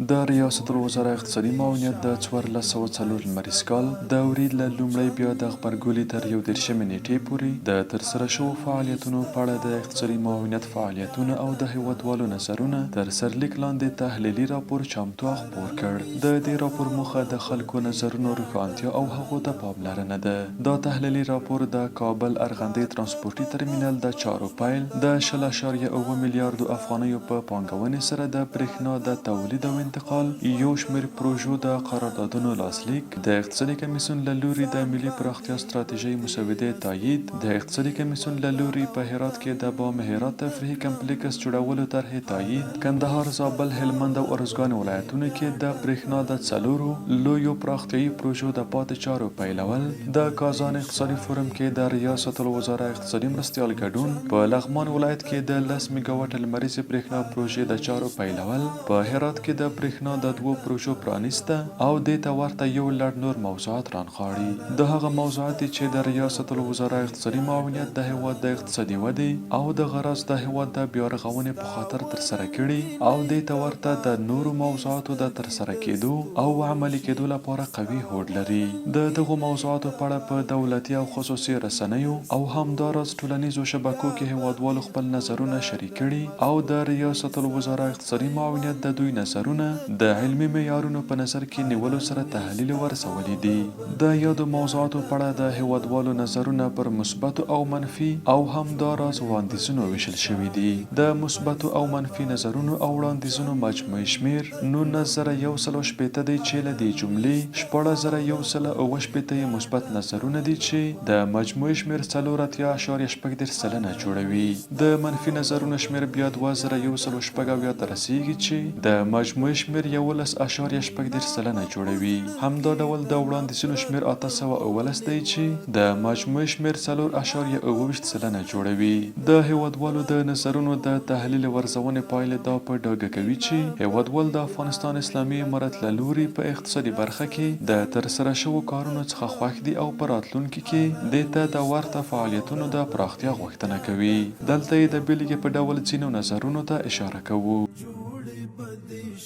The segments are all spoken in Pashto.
د ریاست الوزراء اقتصادي معاونیت د 1404 لمریز کال د ورید له لومړی بیا د غبرګولي تر 11 نیټې پورې د ترسره شوو فعالیتونو په اړه د اقتصادي معاونیت فعالیتونه او د هیوادوالو نظرونه تر سرلیک لاندې تحلیلي راپور چمتو او خپور کړ. د دې راپور موخه د خلکو نظرونو روښانتیا او هغو ته پاملرنه ده. دا تحلیلي راپور د کابل ارغندې ترانسپورتي ترمینل د چارو پیل د 0.8 میلیارډو افغانیو په پانګونې سره د برېښنا د تولید او انتقال یو شمېر پروژو د قراردادونو لاسلیک، د اقتصادي کمیسیون له لوري د ملي پراختیا ستراتیژۍ مسودې تایید، د اقتصادي کمیسیون له لوري په هرات کې د بامهرات تفریحي کمپلیکس جوړولو طرحې تایید، کندهار، زابل، هلمند او ارزګان ولایتونو کې د برېښنا د 4 لویو پراختیایي پروژو د پاتې چارو پیلول، د کازان اقتصادي فورم کې د ریاست الوزراء اقتصادي مرستیال ګډون، په لغمان ولایت کې د 10 میګاواټ لمریزې برېښنا پروژې د چارو پیلول، په هرات کې د برېښنا د 2 پروژو پرانیسته او دې ته ورته یو لړ نور موضوعات رانغاړي. د هغه موضوعات چې د ریاست الوزراء اقتصادي معاونیت د هیواد د اقتصادي ودې او د غرض د هیواد د بیا رغونې په خاطر ترسره کړي او دې ته ورته د نورو موضوعاتو د ترسره کېدو او عملي کېدو لپاره قوي هوډ لري. د دغو موضوعاتو په اړه په دولتي او خصوصي رسنیو او همداراز ټولنیزو شبکو کې هیوادوالو خپل نظرونه شریک کړي او د ریاست الوزراء اقتصادي معاونیت د دوی نظرونه د علمي معیارونو په نظر کې نیولو سره تحلیل ورسولي دي. د یادو موضوعاتو په اړه د هیوادوالو نظرونه پر مثبتو او منفي او همداراز وړاندیزونو ویشل شوي دي. د مثبتو او منفي نظرونو او وړاندیزونو مجموعي شمیر 19180 دی چې له دې جملې 14180 مثبت نظرونه دي چې د مجموعي شمیر 4.8 سلنه جوړوي. د منفي نظرونو شمیر بیا 2180 ته رسیږي چې د مجموعي شمیر 11.8 سلنه جوړوي. همدا ډول د وړاندیزونو شمیر 819 دی چې د مجموعي شمیر 4.28 سلنه جوړوي. د هیوادوالو د نظرونو د تحلیل ورزونې پایلې دا په ډاګه کوي چې هیوادوال د افغانستان اسلامی امارت له لوري په اقتصادي برخه کې د ترسره شوو کارونو څخه خوښ دي او په راتلونکي کې دې ته د ورته فعالیتونو د پراختیا غوښتنه کوي. دلته یې د بیلګې په ډول ځینو نظرونو ته اشاره کوو.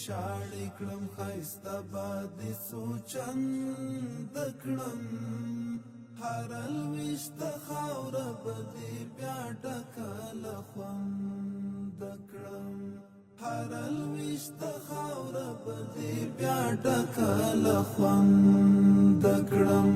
شاړې کړم ښایسته بادې سوچند کړم هر الویشته خاوره به دې بیا ډکه له خوند کړم هر الویشته خاوره به دې بیا ډکه له خوند کړم.